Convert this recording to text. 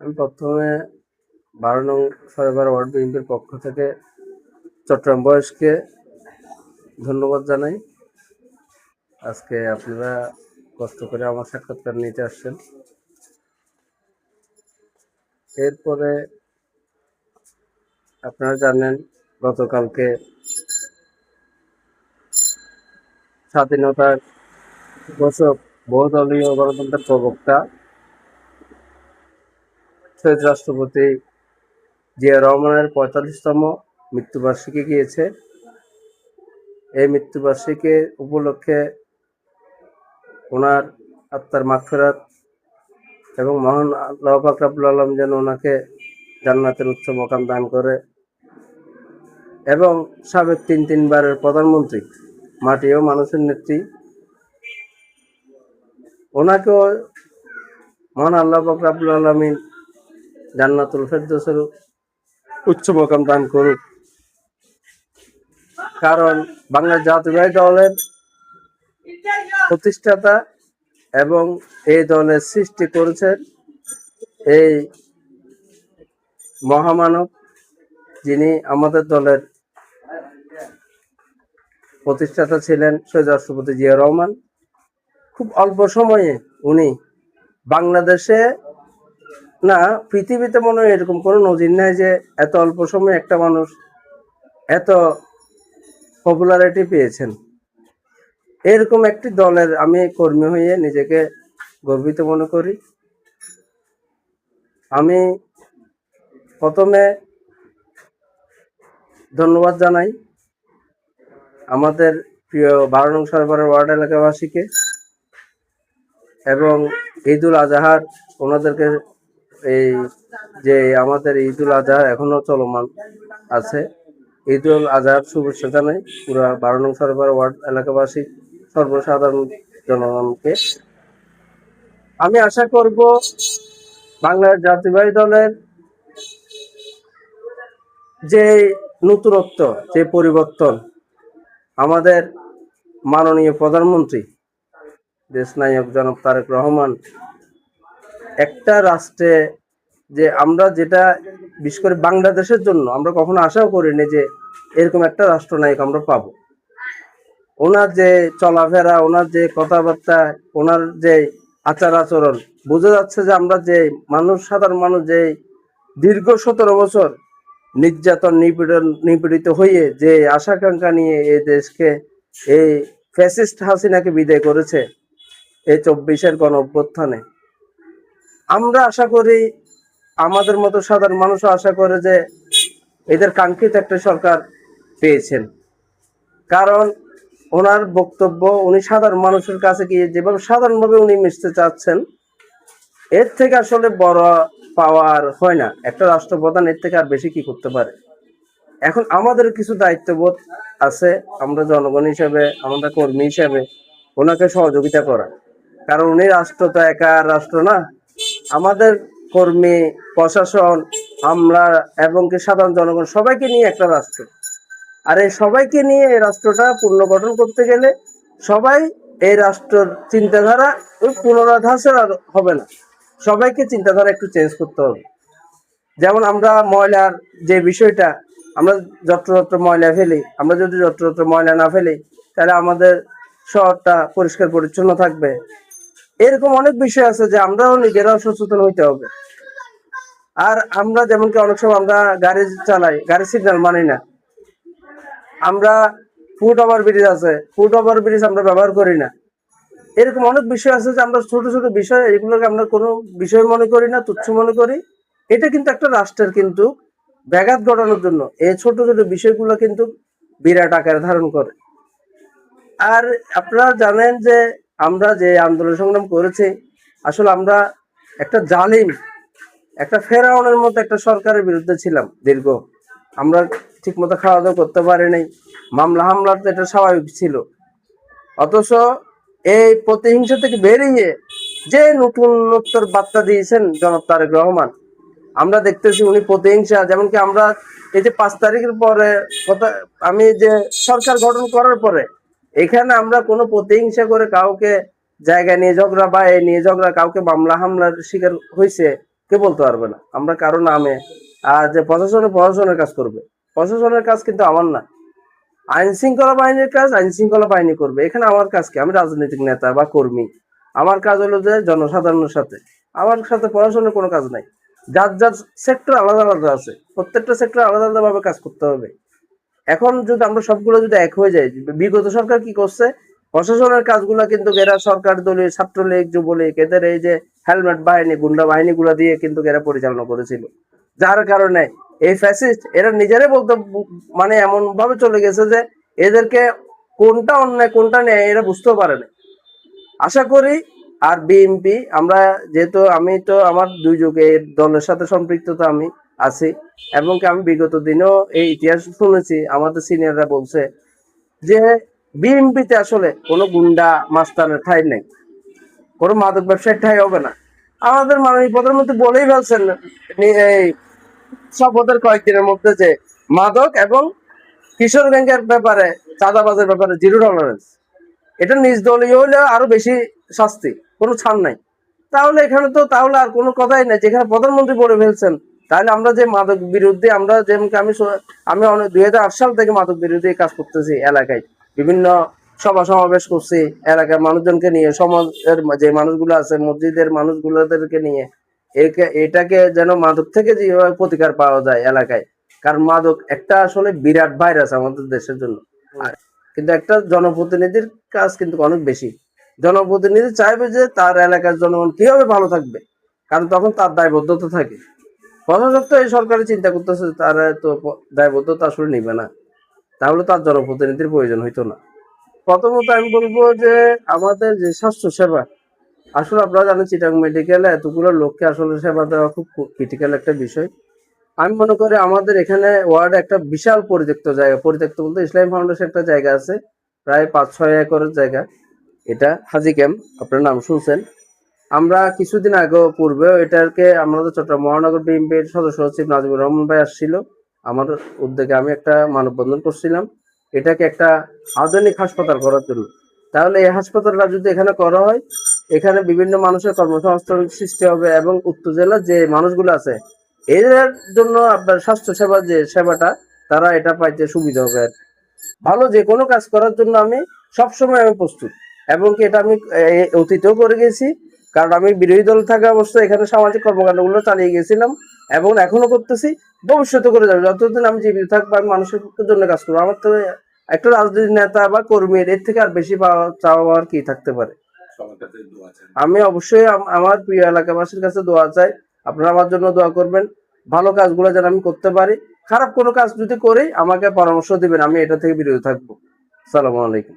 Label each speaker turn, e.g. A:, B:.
A: আমি প্রথমে 12 নং সরাইপাড়া ওয়ার্ড বিএনপির পক্ষ থেকে চট্টগ্রাম বয়সকে ধন্যবাদ জানাই। আজকে আপনারা কষ্ট করে আমার সাক্ষাৎকার নিতে আসছেন। এরপরে আপনারা জানেন গতকালকে স্বাধীনতার ঘোষক বহুদলীয় গণতন্ত্রের প্রবক্তা শহীদ রাষ্ট্রপতি জিয়া রহমানের 45তম মৃত্যুবার্ষিকী গিয়েছে। এই মৃত্যুবার্ষিকী উপলক্ষে ওনার আত্মার মাগফিরাত এবং মহান আল্লাহ পাক রব্বুল আলামিন যেন ওনাকে জান্নাতের উচ্চ মকাম দান করে এবং সাবেক তিনবারের প্রধানমন্ত্রী, মাটি ও মানুষের নেত্রী, ওনাকেও মহান আল্লাহ পাক রব্বুল আলামিন জান্নাতুল ফেরদৌসের উচ্চ মকাম দান করুক। কারণ বাংলা জাতীয়তাবাদী দলের প্রতিষ্ঠাতা এবং এই দলের সৃষ্টি করেছেন এই মহামানব, যিনি আমাদের দলের প্রতিষ্ঠাতা ছিলেন শহীদ রাষ্ট্রপতি জিয়া রহমান। খুব অল্প সময়ে উনি বাংলাদেশে না পৃথিবীতে মনে হয় এরকম কোনো নজির নাই যে এত অল্প সময়ে একটা মানুষ এত পপুলারিটি পেয়েছেন। এরকম একটি দলের আমি কর্মী হয়ে নিজেকে গর্বিত মনে করি। আমি প্রথমে ধন্যবাদ জানাই আমাদের প্রিয় 12 নং সরাইপাড়া ওয়ার্ড এলাকাবাসীকে এবং ঈদুল আজহার ওনাদেরকে, এই যে আমাদের ঈদুল আজহা এখনো চলমান আছে, ঈদুল আজহার শুভেচ্ছা জানাই পুরা 12 নং সরাইপাড়া ওয়ার্ড এলাকাবাসী সর্বসাধারণ জনগণকে। আমি আশা করব বাংলাদেশ জাতীয়তাবাদী দলের যে নতুনত্ব, যে পরিবর্তন, আমাদের মাননীয় প্রধানমন্ত্রী দেশনায়ক জনাব তারেক রহমান একটা রাষ্ট্রে, যে আমরা যেটা বিশেষ করে বাংলাদেশের জন্য আমরা কখনো আশাও করিনি যে এরকম একটা রাষ্ট্রনায়ক আমরা পাবো। ওনার যে চলাফেরা, ওনার যে কথাবার্তা, ওনার যে আচার আচরণ, বোঝা যাচ্ছে যে আমরা যে সাধারণ মানুষ যে দীর্ঘ 17 বছর নির্যাতন নিপীড়িত হয়ে যে আশাকাঙ্ক্ষা নিয়ে এই দেশকে, এই ফ্যাসিস্ট হাসিনাকে বিদায় করেছে এই 24-এর গণ অভ্যুত্থানে, আমরা আশা করি, আমাদের মতো সাধারণ মানুষও আশা করে যে এদের কাঙ্ক্ষিত একটা সরকার পেয়েছেন। কারণ ওনার বক্তব্য, উনি সাধারণ মানুষের কাছে গিয়ে যেভাবে সাধারণভাবে উনি মিশতে চাচ্ছেন, এর থেকে আসলে বড় পাওয়ার হয় না। একটা রাষ্ট্রপ্রধান এর থেকে আর বেশি কি করতে পারে? এখন আমাদের কিছু দায়িত্ববোধ আছে, আমরা জনগণ হিসেবে, আমরা কর্মী হিসেবে ওনাকে সহযোগিতা করা। কারণ উনি রাষ্ট্র তো একা রাষ্ট্র না, আমাদের কর্মী, প্রশাসন, আমরা এবং কি সাধারণ জনগণ সবাইকে নিয়ে একটা রাষ্ট্র। আর এই সবাইকে নিয়ে এই রাষ্ট্রটা পুনর্গঠন করতে গেলে সবাই এই রাষ্ট্রের চিন্তাধারা ওই পুনরাধাসের আর হবে না, সবাইকে চিন্তাধারা একটু চেঞ্জ করতে হবে। যেমন আমরা ময়লার যে বিষয়টা, আমরা যত্র ময়লা ফেলি, আমরা যদি যত্র ময়লা না ফেলি তাহলে আমাদের শহরটা পরিষ্কার পরিচ্ছন্ন থাকবে। এরকম অনেক বিষয় আছে যে আমরাও নিজেরাও সচেতন হইতে হবে। আর আমরা যেমন কি অনেক সময় আমরা গাড়ি চালাই, গাড়ি সিগন্যাল মানি না, আমরা ফুট ওভার ব্রিজ আছে, ফুট ওভার ব্রিজ আমরা ব্যবহার করি না। এরকম অনেক বিষয় আছে যে আমরা ছোট ছোট বিষয়, এগুলোকে আমরা কোনো বিষয় মনে করি না, তুচ্ছ মনে করি। এটা কিন্তু একটা রাষ্ট্রের কিন্তু ব্যাঘাত ঘটানোর জন্য এই ছোট ছোট বিষয়গুলো কিন্তু বিরাট আকার ধারণ করে। আর আপনারা জানেন যে আমরা যে আন্দোলন সংগ্রাম করেছি, আসলে আমরা একটা জালিম, একটা ফেরাউনের মতো একটা সরকারের বিরুদ্ধে ছিলাম দীর্ঘ। আমরা ঠিক মতো খাওয়া দাওয়া করতে পারি নাই, মামলা হামলার তো এটা স্বাভাবিক ছিল। অথচ এই প্রতিহিংসা থেকে বেরিয়ে যে নতুনত্বর বার্তা দিয়েছেন জনাব তারেক রহমান, আমরা দেখতেছি উনি প্রতিহিংসা, যেমন কি আমরা এই যে 5 তারিখের পরে কথা, আমি যে সরকার গঠন করার পরে এখানে আমরা কোনো প্রতিহিংসা করে কাউকে জায়গা নিয়ে ঝগড়া বা এ নিয়ে ঝগড়া, কাউকে মামলা হামলার শিকার হয়েছে কে বলতে পারবে না। আমরা কারো নামে যে প্রশাসনের কাজ করবে, প্রশাসনের কাজ কিন্তু আমার না, আইন শৃঙ্খলা বাহিনীর কাজ আইন শৃঙ্খলা বাহিনী করবে। এখানে আমার কাজ কি? আমি রাজনৈতিক নেতা বা কর্মী, আমার কাজ হলো যে জনসাধারণের সাথে, আমার সাথে প্রশাসনের কোনো কাজ নাই। যার যার সেক্টর আলাদা আলাদা আছে, প্রত্যেকটা সেক্টর আলাদা আলাদা ভাবে কাজ করতে হবে। এখন যদি আমরা সবগুলো যদি এক হয়ে যাই, বিগত সরকার কি করছে, প্রশাসনের কাজগুলো কিন্তু এরা সরকার দলীয় ছাত্রলীগ যুবলীগ এদের এই যে হেলমেট বাহিনী গুন্ডা বাহিনী গুলা দিয়ে কিন্তু এরা পরিচালনা করেছিল, যার কারণে এই ফ্যাসিস্ট এরা নিজেরাই বলতে মানে এমন ভাবে চলে গেছে যে এদেরকে কোনটা অন্যায় কোনটা নেয় এরা বুঝতেও পারে না। আশা করি আর বিএনপি, আমরা যেহেতু আমি তো আমার দুই যুগে দলের সাথে সম্পৃক্ততা আমি আছি, এবং আমি বিগত দিনেও এই ইতিহাস শুনেছি, আমাদের সিনিয়ররা বলছে যে বিএনপিতে আসলে কোনো গুন্ডা মাস্তানের ঠাঁই নেই, কোনো মাদক ব্যবসায়ীর ঠাঁই হবে না। আমাদের মাননীয় প্রধানমন্ত্রী বলেই ফেলছেন এই শপথের কয়েকদিনের মধ্যে যে মাদক এবং কিশোর গ্যাংয়ের ব্যাপারে, চাঁদাবাজের ব্যাপারে জিরো টলারেন্স। এটা নিজ দলীয় হলে আরো বেশি শাস্তি, কোনো ছাড় নাই। তাহলে এখানে তো তাহলে আর কোনো কথাই নাই, যেখানে প্রধানমন্ত্রী বলে ফেলছেন, তাহলে আমরা যে মাদক বিরুদ্ধে আমরা যেমন আমি অনেক 2008 সাল থেকে মাদক বিরুদ্ধে কাজ করতেছি, এলাকায় বিভিন্ন সভা সমাবেশ করছি, এলাকার মানুষজনকে নিয়ে, সমাজের যে মানুষগুলো আছে, মসজিদের মানুষগুলোদেরকে নিয়ে এটাকে যেন মাদক থেকে যেভাবে প্রতিকার পাওয়া যায় এলাকায়। কারণ মাদক একটা আসলে বিরাট ভাইরাস আমাদের দেশের জন্য। কিন্তু একটা জনপ্রতিনিধির কাজ কিন্তু অনেক বেশি। জনপ্রতিনিধি চাইবে যে তার এলাকার জনগণ কিভাবে ভালো থাকবে, কারণ তখন তার দায়বদ্ধতা থাকে। প্রশাসক তো এই সরকারি চিন্তা করতেছে, তার তো দায়বদ্ধতা আসলে নিবে না, তাহলে তার জনপ্রতিনিধির প্রয়োজন হইতো না। প্রথমত আমি বলবো যে আমাদের যে স্বাস্থ্য সেবা, আসলে আপনারা জানেন চিটাং মেডিকেলে এতগুলো লোককে আসলে সেবা দেওয়া খুব ক্রিটিক্যাল একটা বিষয়। আমি মনে করি আমাদের এখানে ওয়ার্ডে একটা বিশাল পরিত্যক্ত জায়গা, পরিত্যক্ত বলতে ইসলামী ফাউন্ডেশন একটা জায়গা আছে, প্রায় 5-6 একরের জায়গা। এটা হাজি ক্যাম্প, আপনার নাম শুনছেন। আমরা কিছুদিন আগে পূর্বে এটাকে আমাদের চট্টগ্রাম মহানগর বিএনপির সদস্য সচিব নাজিবুর রহমান ভাই আসছিল, আমার উদ্যোগে আমি একটা মানববন্ধন করছিলাম এটাকে একটা আধুনিক হাসপাতাল করার জন্য। তাহলে এই হাসপাতালটা যদি এখানে করা হয়, এখানে বিভিন্ন মানুষের কর্মসংস্থান সৃষ্টি হবে, এবং উত্তর জেলার যে মানুষগুলো আছে এদের জন্য আপনার স্বাস্থ্য সেবা যে সেবাটা, তারা এটা পাইতে সুবিধা হবে। ভালো যে কোনো কাজ করার জন্য আমি সবসময় আমি প্রস্তুত, এবং কি এটা আমি অতীতেও করে গেছি, কারণ আমি বিরোধী দল থাকা অবস্থায় এখানে সামাজিক কর্মকাণ্ডগুলো চালিয়ে গেছিলাম, এবং এখনো করতেছি, ভবিষ্যতে করে যাবো। যতদিন আমি জীবিত থাকবো আমি মানুষের জন্য কাজ করবো। আমার তো একটা রাজনৈতিক নেতা বা কর্মীর এর থেকে আর বেশি চাওয়া আর কি থাকতে পারে। আমি অবশ্যই আমার প্রিয় এলাকাবাসীর কাছে দোয়া চাই, আপনারা আমার জন্য দোয়া করবেন, ভালো কাজগুলো যেন আমি করতে পারি। খারাপ কোনো কাজ যদি করি আমাকে পরামর্শ দিবেন, আমি এটা থেকে বিরত থাকবো। আসসালামু আলাইকুম।